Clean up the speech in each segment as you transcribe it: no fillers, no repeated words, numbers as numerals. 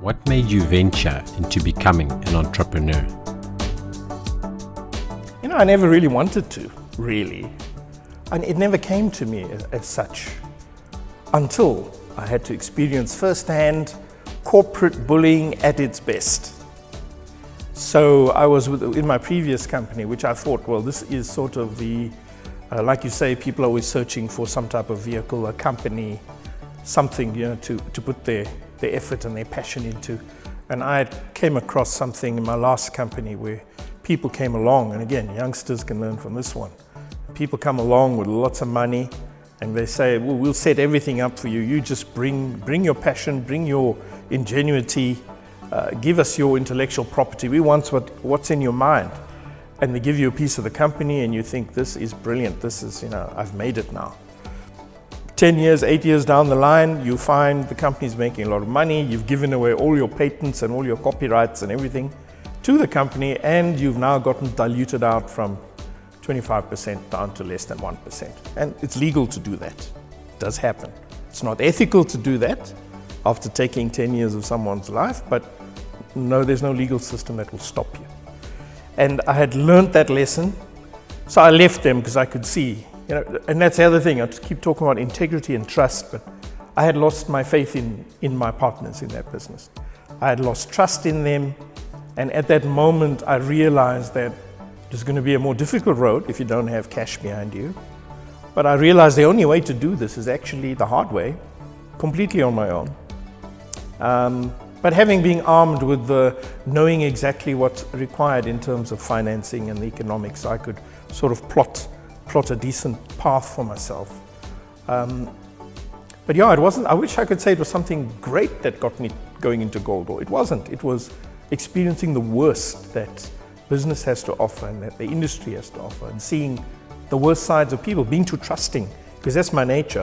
What made you venture into becoming an entrepreneur? I never really wanted to, really. And it never came to me as such until I had to experience firsthand corporate bullying at its best. So I was in my previous company, which I thought, well, this is sort of the, like you say, people are always searching for some type of vehicle, a company, something, to put their effort and their passion into. And I came across something in my last company where people came along, and again, youngsters can learn from this one. People come along with lots of money and they say, well, we'll set everything up for you. You just bring your passion, bring your ingenuity, give us your intellectual property. We want what's in your mind. And they give you a piece of the company and you think, this is brilliant. This is, I've made it now. 10 years, 8 years down the line, you find the company's making a lot of money. You've given away all your patents and all your copyrights and everything to the company, and you've now gotten diluted out from 25% down to less than 1%. And it's legal to do that. It does happen. It's not ethical to do that after taking 10 years of someone's life, but no, there's no legal system that will stop you. And I had learned that lesson, so I left them because I could see, and that's the other thing, I just keep talking about integrity and trust, but I had lost my faith in my partners in that business. I had lost trust in them, and at that moment I realized that there's going to be a more difficult road if you don't have cash behind you. But I realized the only way to do this is actually the hard way, completely on my own. But having been armed with knowing exactly what's required in terms of financing and the economics, I could sort of plot a decent path for myself. But yeah, it wasn't, I wish I could say it was something great that got me going into GoldOre. It wasn't. It was experiencing the worst that business has to offer and that the industry has to offer, and seeing the worst sides of people, being too trusting, because that's my nature.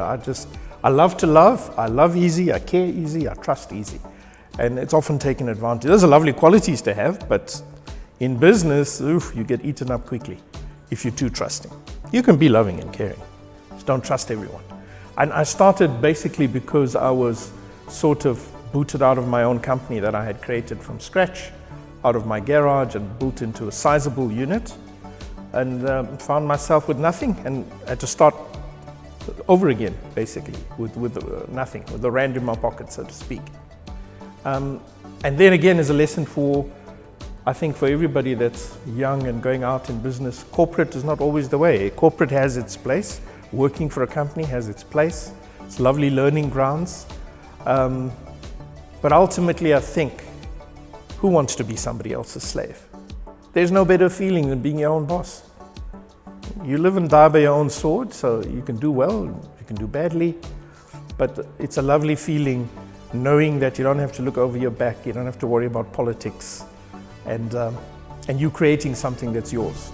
I love to love, I love easy, I care easy, I trust easy. And it's often taken advantage. Those are lovely qualities to have, but in business, you get eaten up quickly if you're too trusting. You can be loving and caring, just don't trust everyone. And I started basically because I was sort of booted out of my own company that I had created from scratch, out of my garage, and built into a sizable unit, and found myself with nothing and had to start over again, basically, with nothing, with the rand in my pocket, so to speak. And then again, as a lesson I think for everybody that's young and going out in business, corporate is not always the way. Corporate has its place. Working for a company has its place. It's lovely learning grounds. But ultimately, I think, who wants to be somebody else's slave? There's no better feeling than being your own boss. You live and die by your own sword, so you can do well, you can do badly, but it's a lovely feeling knowing that you don't have to look over your back, you don't have to worry about politics, and you creating something that's yours.